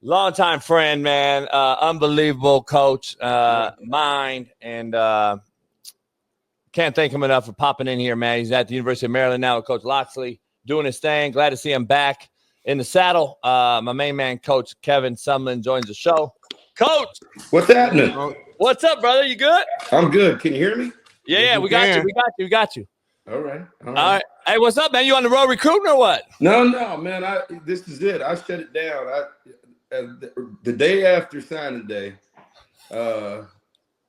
Longtime friend, man. Unbelievable coach, mind, and can't thank him enough for popping in here, man. He's at the University of Maryland now with Coach Loxley, doing his thing. Glad to see him back in the saddle. My main man, Coach Kevin Sumlin, joins the show. Coach, what's happening? What's up, brother? You good? I'm good. Can you hear me? Yeah, we got you. All right. Hey, what's up, man? You on the road recruiting or what? No, man. This is it. I shut it down. The day after signing day,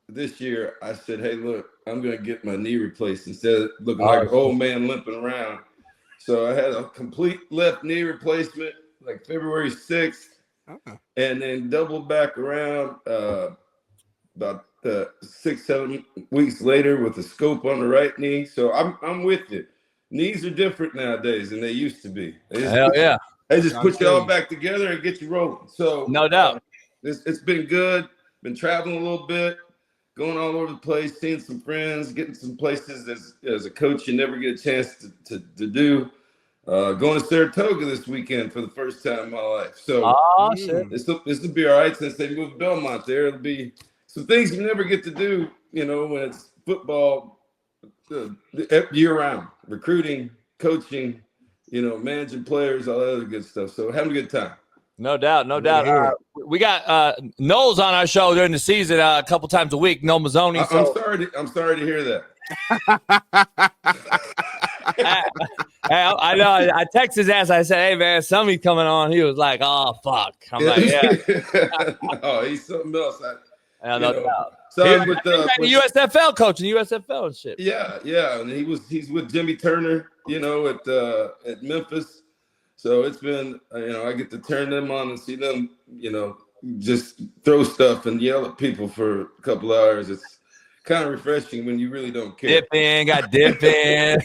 this year, I said, "Hey, look, I'm gonna get my knee replaced instead of looking like an old man limping around." So I had a complete left knee replacement, like February 6th, and then doubled back around about 6-7 weeks later with a scope on the right knee. So I'm with you. Knees are different nowadays than they used to be. Hell yeah. They just put you all back together and get you rolling. So no doubt. It's been good. Been traveling a little bit, going all over the place, seeing some friends, getting some places as a coach you never get a chance to do. Going to Saratoga this weekend for the first time in my life. So this will be all right since they moved Belmont there. It'll be some things you never get to do, when it's football year-round, recruiting, coaching, managing players, all that other good stuff. So having a good time. No doubt. We got Knowles on our show during the season a couple times a week. No Mazzoni. I'm sorry to hear that. I know. I texted his ass. I said, "Hey man, somebody's coming on." He was like, "Oh fuck." I'm like, "Yeah." No, he's something else. No doubt. So with USFL coaching USFL and shit. Yeah, and he's with Jimmy Turner, at Memphis. So it's been, I get to turn them on and see them, just throw stuff and yell at people for a couple hours. It's kind of refreshing when you really don't care. Dip in. Hey,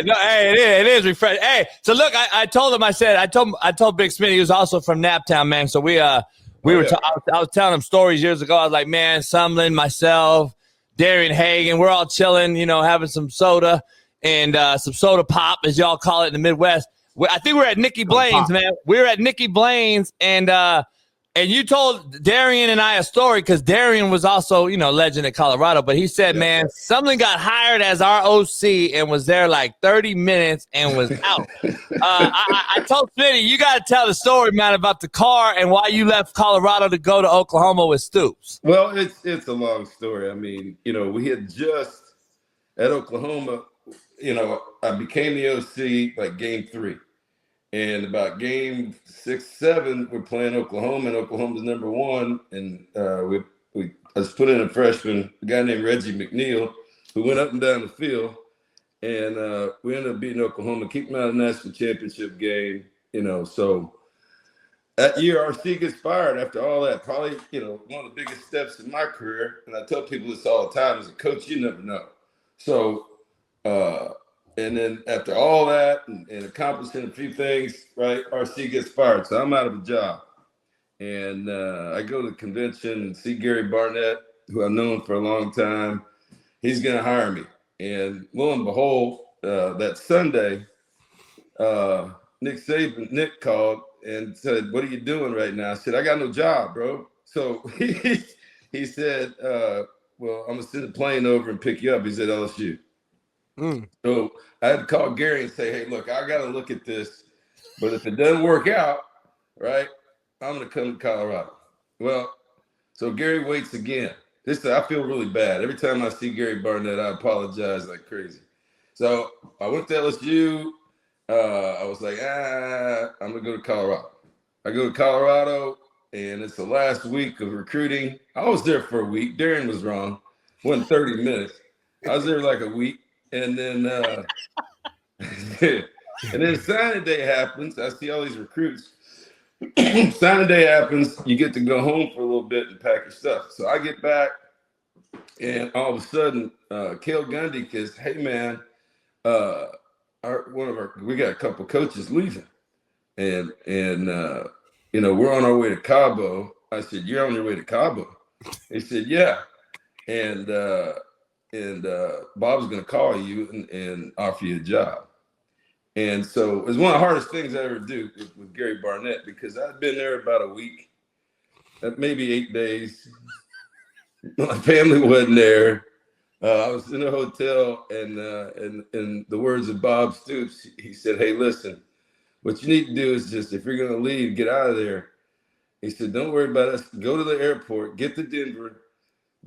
it is refreshing. Hey, so look, I told him. I told Big Smitty, he was also from Naptown, man. So I was telling him stories years ago. I was like, man, Sumlin, myself, Darian Hagan, we're all chilling, having some soda and some soda pop, as y'all call it in the Midwest. I think we're at Nikki Blaine's, man. We were at Nikki Blaine's, and you told Darian and I a story because Darian was also, legend at Colorado. But he said, man, Sumlin got hired as our OC and was there like 30 minutes and was out. I told Smitty, you got to tell the story, man, about the car and why you left Colorado to go to Oklahoma with Stoops. Well, it's a long story. I mean, we had just at Oklahoma, I became the OC like game 3. And about game 6, 7, we're playing Oklahoma, and Oklahoma's number 1. And I was put in a freshman, a guy named Reggie McNeil, who went up and down the field. And we ended up beating Oklahoma, keeping them out of the national championship game. So that year, RC gets fired after all that. Probably, one of the biggest steps in my career. And I tell people this all the time: as a coach, you never know. So, and then after all that and accomplishing a few things, right, RC gets fired. So I'm out of a job. And I go to the convention and see Gary Barnett, who I've known for a long time. He's going to hire me. And lo and behold, that Sunday, Nick called and said, "What are you doing right now?" I said, "I got no job, bro." So he said, "Well, I'm going to send a plane over and pick you up." He said, "LSU." So I had to call Gary and say, "Hey, look, I got to look at this, but if it doesn't work out, right, I'm going to come to Colorado." Well, so Gary waits again. I feel really bad. Every time I see Gary Barnett, I apologize like crazy. So I went to LSU. I was like, I'm going to go to Colorado. I go to Colorado, and it's the last week of recruiting. I was there for a week. Darren was wrong. It wasn't 30 minutes. I was there like a week. And then signing day happens. I see all these recruits. Signing day happens. You get to go home for a little bit and pack your stuff. So I get back, and all of a sudden, Cale Gundy says, "Hey man, we got a couple coaches leaving, and we're on our way to Cabo." I said, "You're on your way to Cabo?" He said, "Yeah," and Bob's going to call you and offer you a job. And so it was one of the hardest things I ever do with Gary Barnett, because I'd been there about a week, maybe 8 days. My family wasn't there. I was in a hotel, and in the words of Bob Stoops, he said, "Hey, listen, what you need to do is just, if you're going to leave, get out of there." He said, "Don't worry about us. Go to the airport, get to Denver,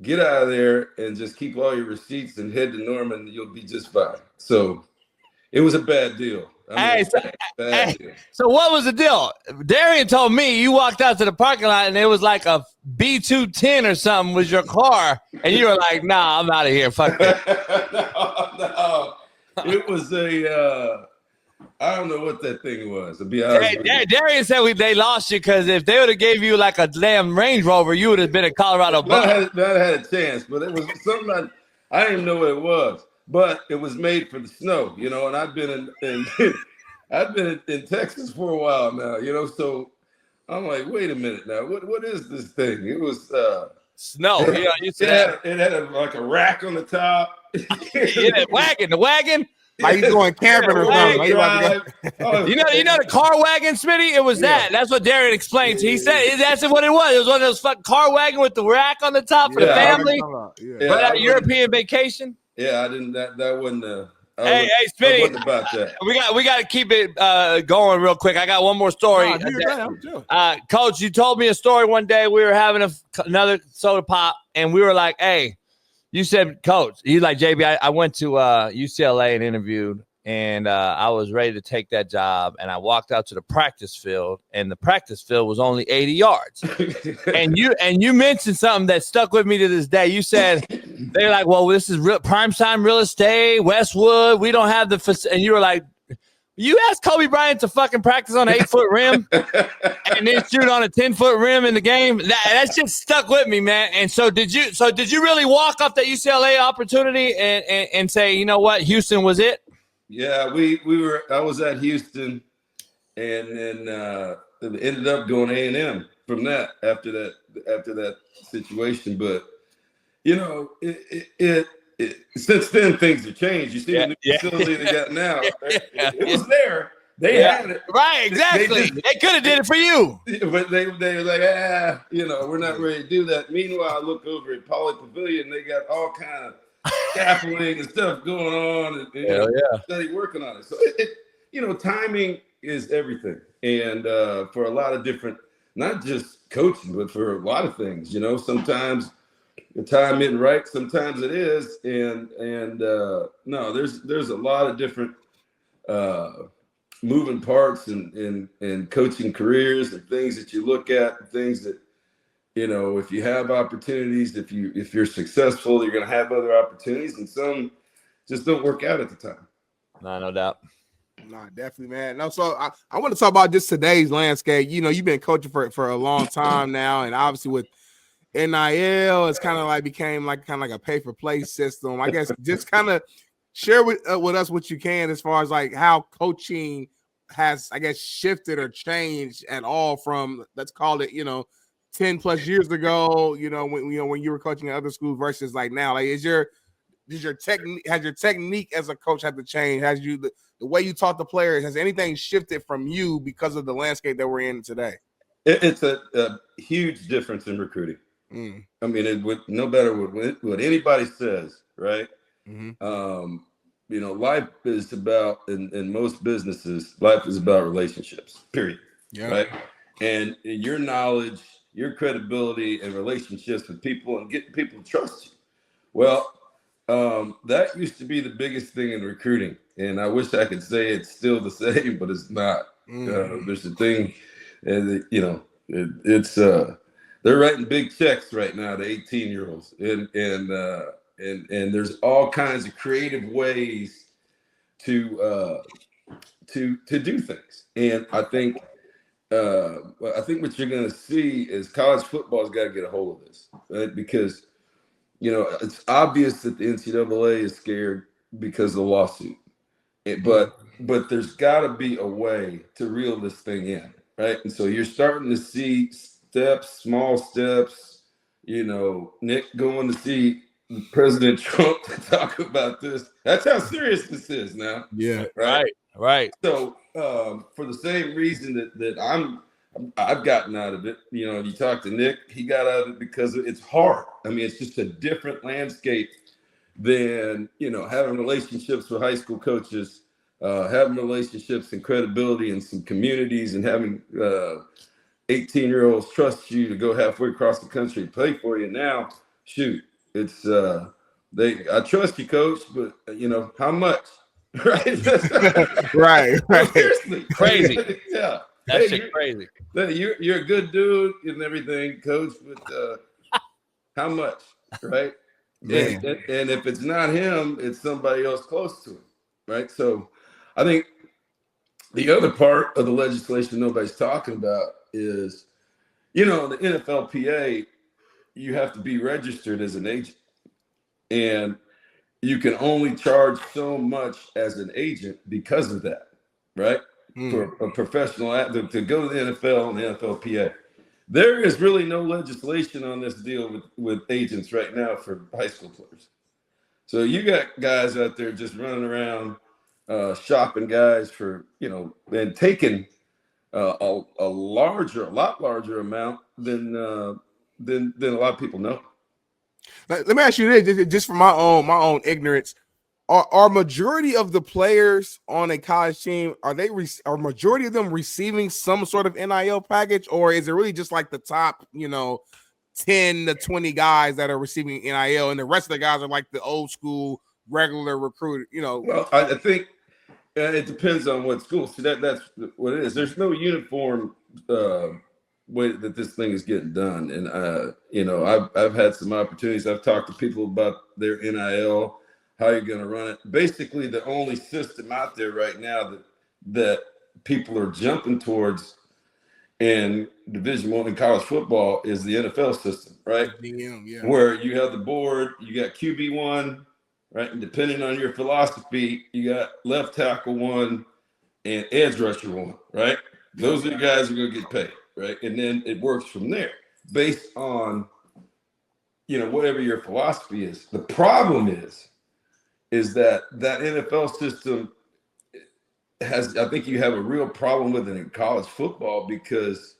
get out of there, and just keep all your receipts and head to Norman. You'll be just fine." So it was a bad deal. Bad deal. So what was the deal? Darian told me you walked out to the parking lot and it was like a B210 or something was your car, and you were like, "Nah, I'm out of here. Fuck that." No. It was I don't know what that thing was, to be honest with you. Darian said they lost you because if they would have gave you like a damn Range Rover, you would have been a Colorado Buck. Not had a chance, but it was something I didn't even know what it was. But it was made for the snow, and I've been in Texas for a while now, so I'm like, wait a minute now, what is this thing? It was snow. You said it had like a rack on the top. The wagon. Like he's going camping or something. You know the car wagon, Smitty? It was that. That's what Darren explained. He said that's what it was. It was one of those fucking car wagon with the rack on the top for the family. But European vacation. Yeah, I didn't. That wasn't. Hey, Smitty. Wasn't about that. We got to keep it going real quick. I got one more story. Coach, you told me a story one day. We were having another soda pop, and we were like, "Hey." You said, Coach, he's like, JB, I went to UCLA and interviewed, and I was ready to take that job. And I walked out to the practice field, and the practice field was only 80 yards. and you mentioned something that stuck with me to this day. You said, they're like, well, this is prime time real estate, Westwood. We don't have the – and you were like, you asked Kobe Bryant to fucking practice on an 8-foot rim and then shoot on a 10-foot rim in the game. That just stuck with me, man. And so did you really walk up that UCLA opportunity and say, you know what, Houston was it? Yeah, I was at Houston, and then ended up going A&M from that after that situation. But since then, things have changed. You see the new facility they got now. It was there. They had it. Right, exactly. They could have did it for you. But they were like, we're not ready to do that. Meanwhile, I look over at Poly Pavilion. They got all kind of scaffolding and stuff going on. And study working on it. So, timing is everything. And for a lot of different, not just coaching, but for a lot of things, sometimes the time isn't right, sometimes it is, and no, there's a lot of different moving parts in coaching careers and things that you look at, and things that if you have opportunities, if you're successful, you're going to have other opportunities, and some just don't work out at the time. No doubt. No, definitely, man. No, so I want to talk about just today's landscape. You've been coaching for a long time now, and obviously with NIL, it's kind of like became like a pay-for-play system. I guess just kind of share with us what you can as far as like how coaching has, I guess, shifted or changed at all from, let's call it, 10 plus years ago, when you were coaching at other schools versus like now. Like, has your technique as a coach had to change? Has the way you taught the players, has anything shifted from you because of the landscape that we're in today? It's a huge difference in recruiting. I mean, no matter what anybody says, right? Mm-hmm. Life is about, in most businesses, life is about relationships, period. Yeah. Right? And your knowledge, your credibility, and relationships with people, and getting people to trust you. Well, that used to be the biggest thing in recruiting. And I wish I could say it's still the same, but it's not. There's a thing, it's they're writing big checks right now to 18-year-olds, and there's all kinds of creative ways to do things. And I think what you're going to see is college football's got to get a hold of this, right? Because it's obvious that the NCAA is scared because of the lawsuit, but there's got to be a way to reel this thing in, right? And so you're starting to see small steps, Nick going to see President Trump to talk about this. That's how serious this is now. Yeah. Right. Right. So for the same reason that I've gotten out of it, you talk to Nick, he got out of it because it's hard. I mean, it's just a different landscape than, having relationships with high school coaches, having relationships and credibility in some communities, and having 18-year-olds trust you to go halfway across the country to play for you. Now, shoot, it's I trust you, coach, but how much? Right. Right. Seriously. Crazy. Yeah. That shit crazy. You're a good dude and everything, coach, but how much? Right. And if it's not him, it's somebody else close to him. Right. So I think the other part of the legislation nobody's talking about is, the NFLPA, you have to be registered as an agent. And you can only charge so much as an agent because of that, right? For a professional to go to the NFL and the NFLPA. There is really no legislation on this deal with agents right now for high school players. So you got guys out there just running around shopping guys for, and taking a lot larger amount than a lot of people know. Let me ask you this, just for my own ignorance: are majority of the players on a college team, are majority of them receiving some sort of NIL package, or is it really just like the top 10 to 20 guys that are receiving NIL, and the rest of the guys are like the old school regular recruiter? Well, I think it depends on what school. So that's what it is. There's no uniform way that this thing is getting done. And I've had some opportunities. I've talked to people about their NIL, how you're going to run it. Basically, the only system out there right now that people are jumping towards in Division I in college football is the NFL system, right? Yeah. Where you have the board, you got QB1, right? And depending on your philosophy, you got left tackle 1 and edge rusher 1, right? Those are the guys who are going to get paid. Right. And then it works from there based on, whatever your philosophy is. The problem is that NFL system I think you have a real problem with it in college football because,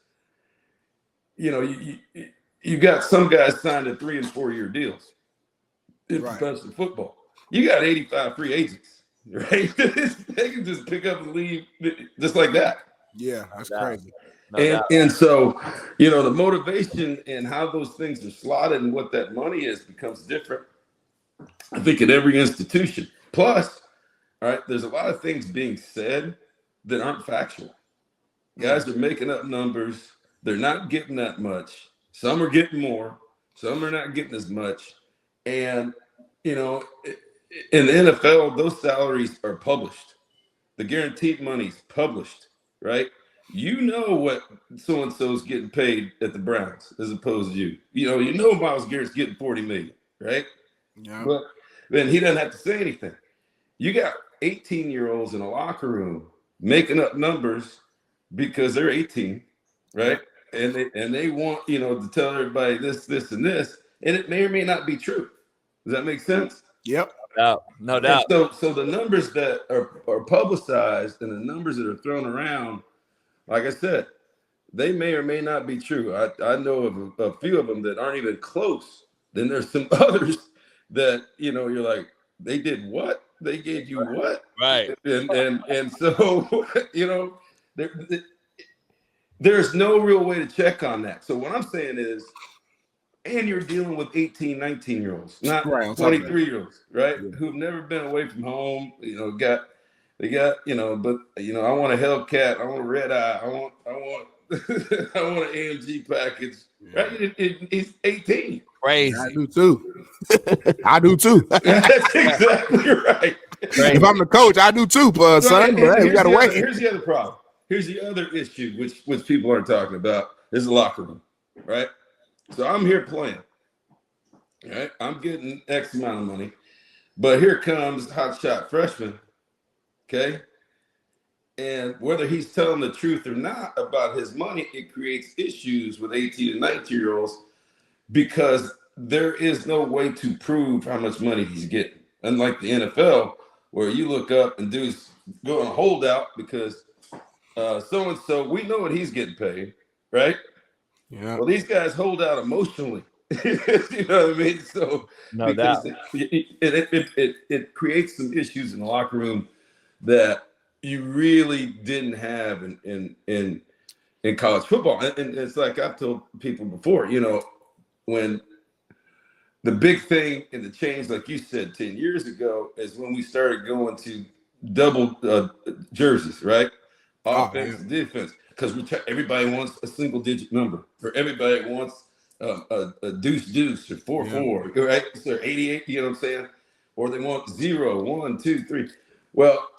you got some guys signed to 3 and 4 year deals in professional football. You got 85 free agents, right? They can just pick up and leave just like that. Yeah, that's crazy. And so, the motivation and how those things are slotted and what that money is becomes different, I think, at every institution. Plus, all right, there's a lot of things being said that aren't factual. Guys are making up numbers. They're not getting that much. Some are getting more. Some are not getting as much. And, in the NFL, those salaries are published. The guaranteed money's published, right? What so-and-so's getting paid at the Browns as opposed to you. Myles Garrett's getting $40 million, right? Yeah. But then he doesn't have to say anything. You got 18-year-olds in a locker room making up numbers because they're 18, right? And they want, to tell everybody this, and this, and it may or may not be true. Does that make sense? Yep. No doubt. So the numbers that are publicized and the numbers that are thrown around, like I said, they may or may not be true. I know of a few of them that aren't even close. Then there's some others that, you're like, they did what? They gave you what? Right. And so, there's no real way to check on that. So what I'm saying is, and you're dealing with 18, 19-year-olds, not 23-year-olds, right? Yeah. Who've never been away from home, they got, but I want a Hellcat, I want a red eye, I want I want an AMG package, right? He's 18. Crazy. I do too. I do too. That's exactly right. Crazy. If I'm the coach, I do too, son. But hey, we gotta wait. Here's the other problem. Here's the other issue, which people aren't talking about, is the locker room, right? So I'm here playing, right? I'm getting X amount of money, but here comes hotshot freshman, okay? And whether he's telling the truth or not about his money, it creates issues with 18 and 19-year-olds because there is no way to prove how much money he's getting. Unlike the NFL, where you look up and dudes go on a holdout because so-and-so, we know what he's getting paid, right? Yeah. Well, these guys hold out emotionally. You know what I mean? So No doubt. It creates some issues in the locker room that you really didn't have in college football. And it's like I've told people before, you know, when the big thing and the change, like you said, 10 years ago, is when we started going to double jerseys, right? Offense and defense, because everybody wants a single-digit number. For everybody wants a deuce or 4-4, right? So 88, you know what I'm saying? Or they want 0, 1, 2, 3. Well,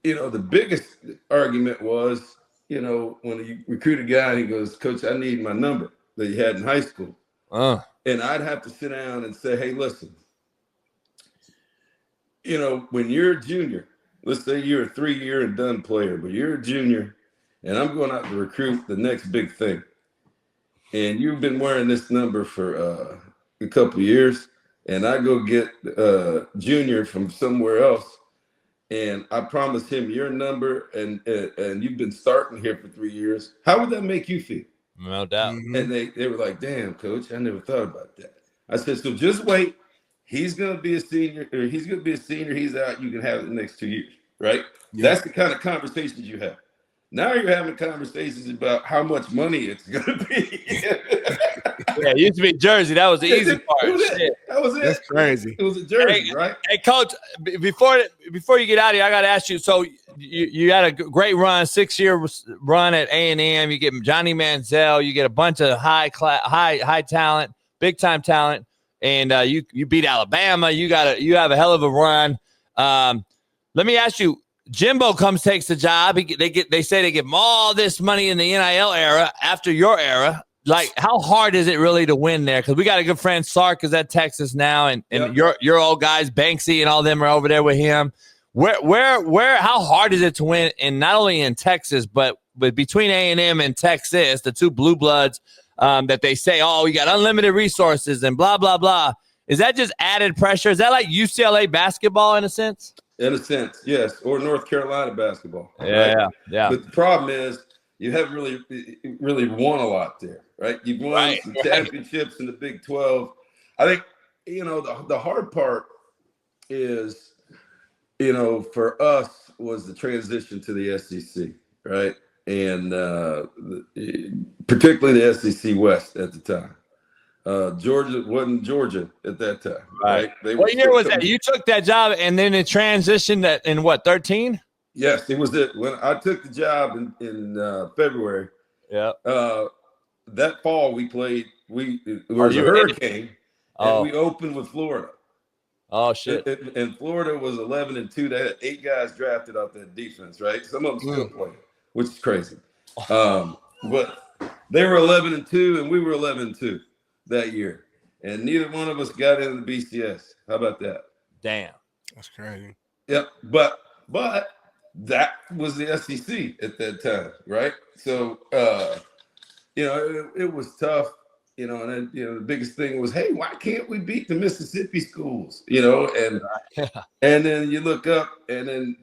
you know, the biggest argument was, you know, when you recruit a guy and he goes, Coach, I need my number that you had in high school. And I'd have to sit down and say, hey, listen, you know, when you're a junior, let's say you're a 3-year and done player, but you're a junior and I'm going out to recruit the next big thing. And you've been wearing this number for a couple of years, and I go get junior from somewhere else, and I promise him your number, and you've been starting here for 3 years. How would that make you feel? No doubt. And they were like, damn, Coach, I never thought about that. I said, so just wait. He's going to be a senior, or he's going to be a senior. He's out. You can have it the next 2 years, right? Yeah. That's the kind of conversations you have. Now you're having conversations about how much money it's going to be. Yeah, it used to be jersey. That was the easy part. That was it. That's crazy. It was a jersey, right? Hey, Coach, before you get out of here, I got to ask you. So you had a great run, 6-year run at A&M. You get Johnny Manziel. You get a bunch of high talent, big time talent, and you beat Alabama. You have a hell of a run. Let me ask you. Jimbo takes the job. They say they give him all this money in the NIL era after your era. Like, how hard is it really to win there? Because we got a good friend, Sark, is at Texas now, and your old guys, Banksy and all them are over there with him. Where how hard is it to win in not only in Texas, but between A&M and Texas, the two blue bloods that they say, oh, we got unlimited resources and blah, blah, blah. Is that just added pressure? Is that like UCLA basketball in a sense? In a sense, yes, or North Carolina basketball. Yeah, right? Yeah. But the problem is you haven't really won a lot there, right? You've won some championships in the Big 12. I think, you know, the hard part is, you know, for us was the transition to the SEC, right? And particularly the SEC West at the time. Georgia wasn't Georgia at that time, right? What year was that? You took that job and then it transitioned in what, 13? Yes, it was it. When I took the job in February. Yeah. That fall we played. It was a hurricane, and we opened with Florida. Oh shit! And Florida was 11-2. They had 8 guys drafted off that defense, right? Some of them still playing, which is crazy. But they were 11-2, and we were 11-2. That year, and neither one of us got into the BCS. How about that? Damn, that's crazy. Yep, but that was the SEC at that time, right? So, you know, it was tough, you know, and then, you know, the biggest thing was, hey, why can't we beat the Mississippi schools, you know? And then you look up, and then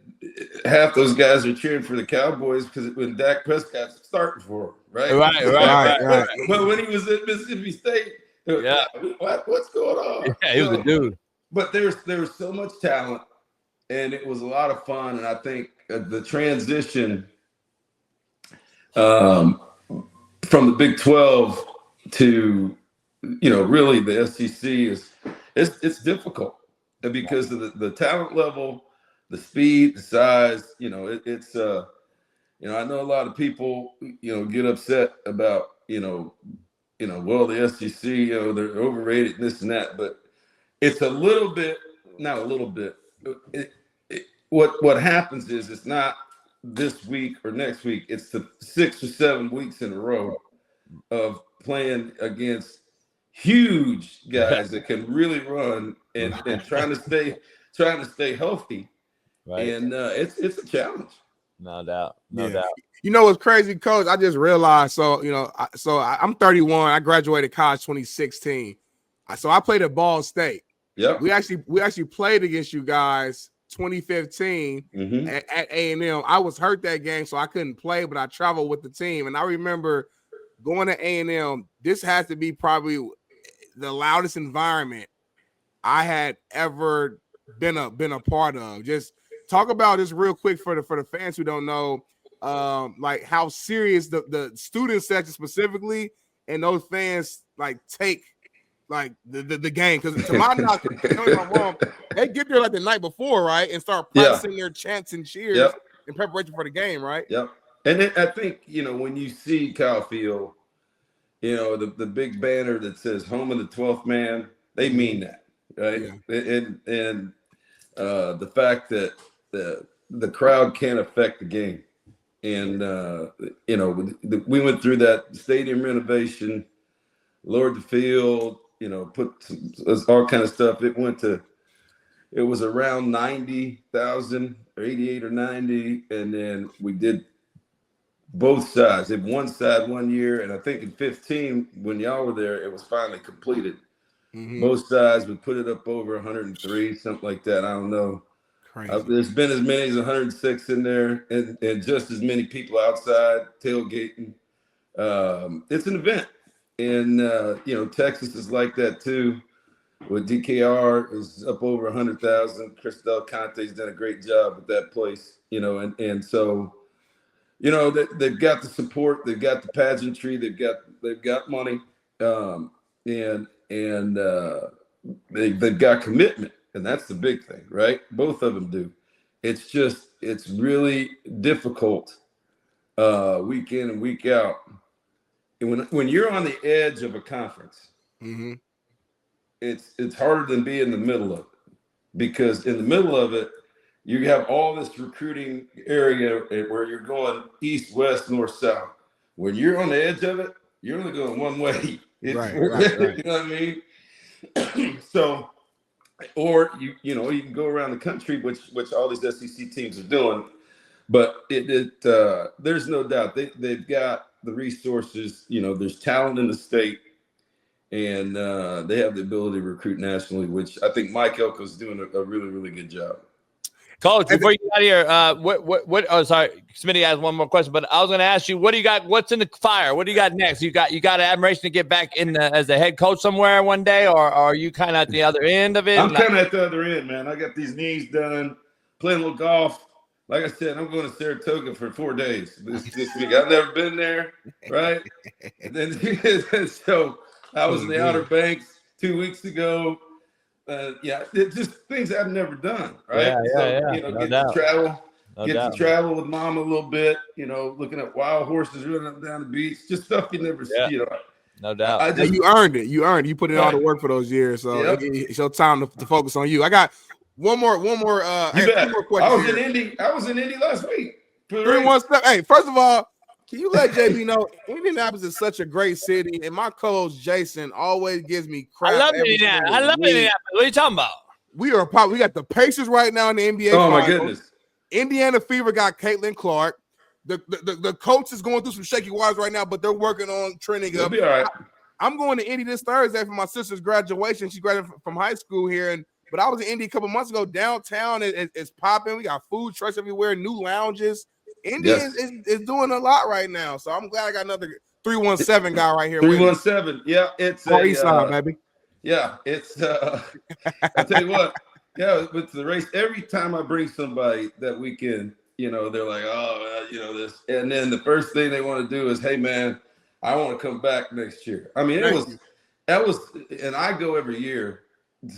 half those guys are cheering for the Cowboys because when Dak Prescott's starting for them, right? Right. But when he was at Mississippi State, what's going on? Yeah, he was a dude. But there was so much talent, and it was a lot of fun. And I think the transition from the Big 12 to, you know, really the SEC it's difficult because of the talent level, the speed, the size. You know, it's you know, I know a lot of people, you know, get upset about, well, the SEC, you know, they're overrated and this and that, but it's a little bit, not a little bit. What happens is it's not this week or next week. It's the 6 or 7 weeks in a row of playing against huge guys that can really run and trying to stay healthy. Right. And it's a challenge. No doubt. No doubt. You know what's crazy, Coach? I just realized. So, you know, I'm 31. I graduated college 2016. So I played at Ball State. Yeah. We actually played against you guys 2015 at A&M. I was hurt that game, so I couldn't play, but I traveled with the team. And I remember going to A&M. This has to be probably the loudest environment I had ever been a part of. Just talk about this real quick for the fans who don't know, like how serious the student section specifically and those fans like take like the game. Because to my knowledge, they get there like the night before, right, and start practicing their chants and cheers in preparation for the game, right? Yep. And then I think, you know, when you see Kyle Field, you know, the big banner that says home of the 12th man, they mean that, right? Yeah. And the fact that the crowd can't affect the game. And, you know, we went through that stadium renovation, lowered the field, you know, put all kind of stuff. It was around 90,000 or 88 or 90. And then we did both sides. It one side 1 year, and I think in 15, when y'all were there, it was finally completed. Both sides, we put it up over 103, something like that. I don't know. There's been as many as 106 in there, and just as many people outside tailgating. It's an event, and you know, Texas is like that too. With DKR is up over 100,000. Chris Del Conte's done a great job with that place, you know, and so. You know, they've got the support, they've got the pageantry, they've got money, and they've got commitment, and that's the big thing, right? Both of them do. It's really difficult week in and week out. And when you're on the edge of a conference, it's harder than being in the middle of it, because in the middle of it, you have all this recruiting area where you're going east, west, north, south. When you're on the edge of it, you're only going one way. Right. You know what I mean? So, or you know, you can go around the country, which all these SEC teams are doing. But there's no doubt they've got the resources. You know, there's talent in the state, and they have the ability to recruit nationally, which I think Mike Elko's doing a really, really good job. Coach, before you get out of here, what? Oh, sorry, Smitty has one more question, but I was going to ask you, what do you got? What's in the fire? What do you got next? You got an admiration to get back in as a head coach somewhere one day, or are you kind of at the other end of it? I'm kind of at the other end, man. I got these knees done, playing a little golf. Like I said, I'm going to Saratoga for 4 days this week. I've never been there, right? And then so I was in the Outer Banks 2 weeks ago. It's just things I've never done, right? You know, get to travel with mom a little bit, you know, looking at wild horses running up and down the beach, just stuff you never see, you know. No doubt. You earned it. You put in all the work for those years, so it's your time to focus on you. I got one more. You bet. I was in Indy last week. 3-1 step. Hey, first of all, can you let JB know Indianapolis is such a great city, and my co-host Jason always gives me crap. I love Indianapolis. What are you talking about? We got the Pacers right now in the NBA. Oh my goodness! Indiana Fever got Caitlin Clark. The coach is going through some shaky waters right now, but they're working on trending up. It'll be all right. I'm going to Indy this Thursday for my sister's graduation. She graduated from high school here, but I was in Indy a couple months ago. Downtown it's popping. We got food trucks everywhere, new lounges. Indy is doing a lot right now, so I'm glad I got another 317 guy right here. 317, yeah, it's East side, baby. Yeah, it's. I tell you what, with the race, every time I bring somebody that weekend, you know, they're like, oh, you know this, and then the first thing they want to do is, hey man, I want to come back next year. I mean, that was, and I go every year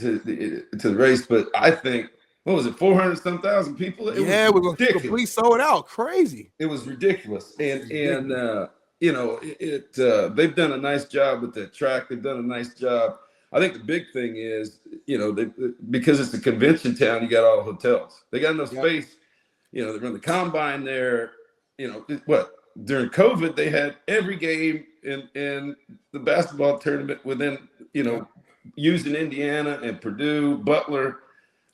to the race, but I think. What was it, 400-some thousand people? It was completely sold out. Crazy. It was ridiculous. And you know, they've done a nice job with that track. They've done a nice job. I think the big thing is, you know, because it's a convention town, you got all the hotels. They got enough space. You know, they run the combine there. You know, during COVID, they had every game in the basketball tournament within, you know, using Indiana and Purdue, Butler.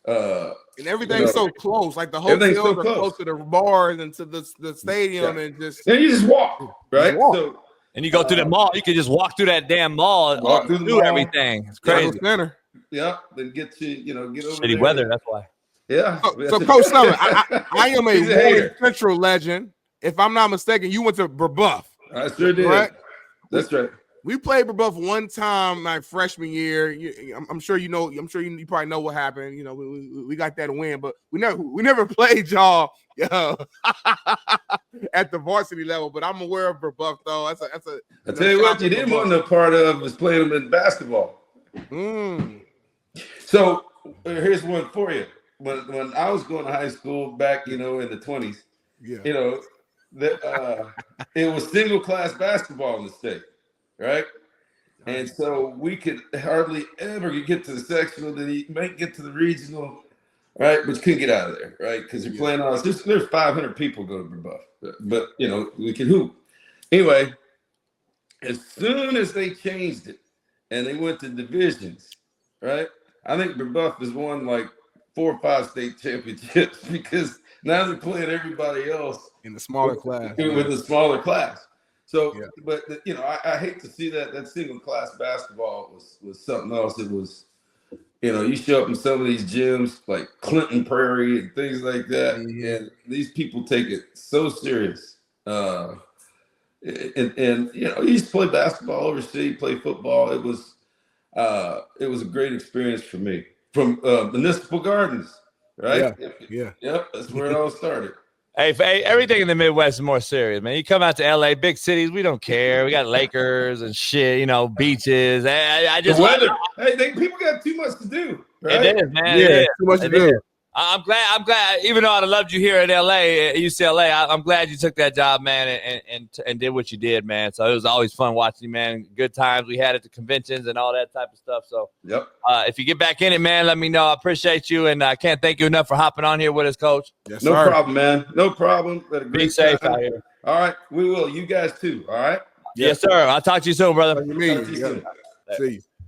And everything's so close, like the hotels are close to the bars and to the stadium, and you just walk, right? So, and you go through the mall. You can just walk through that damn mall and do everything. It's crazy. Center. Yeah, then get over shitty weather. That's why. Yeah. So Coach Sumlin, I am a He's a Warren hater. Central legend. If I'm not mistaken, you went to Brebeuf. I sure did. Correct? That's right. We played Brebeuf one time my freshman year. I'm sure you know. I'm sure you probably know what happened. You know, we got that win, but we never played y'all at the varsity level. But I'm aware of Brebeuf though. That's a. I tell you what, you didn't want no part of was playing them in basketball. So here's one for you. When I was going to high school back, in the 20s, it was single class basketball in the state, right? And so we could hardly ever get to the sectional. Then you might get to the regional, right? But you couldn't get out of there, right? Because you're playing all this. There's 500 people go to Brebeuf, but we could hoop. Anyway, as soon as they changed it and they went to divisions, right? I think Brebeuf has won like 4 or 5 state championships because now they're playing everybody else in the smaller class with a smaller class. So, but I hate to see that single class basketball was something else. It was, you show up in some of these gyms like Clinton Prairie and things like that, and these people take it so serious. And you used to play basketball overseas, play football. It was a great experience for me. From Municipal Gardens, right? Yeah. Yep, that's where it all started. Hey, everything in the Midwest is more serious, man. You come out to LA, big cities, we don't care. We got Lakers and shit, beaches. I just the weather. People got too much to do. Right? It is, man. Yeah, too much to do. I'm glad. Even though I'd have loved you here at LA, at UCLA, I'm glad you took that job, man, and did what you did, man. So it was always fun watching you, man. Good times we had at the conventions and all that type of stuff. So, if you get back in it, man, let me know. I appreciate you, and I can't thank you enough for hopping on here with us, Coach. Yes, no problem, man. No problem. Be safe out here. All right, we will. You guys too. All right. Yes, sir. I'll talk to you soon, brother. See you.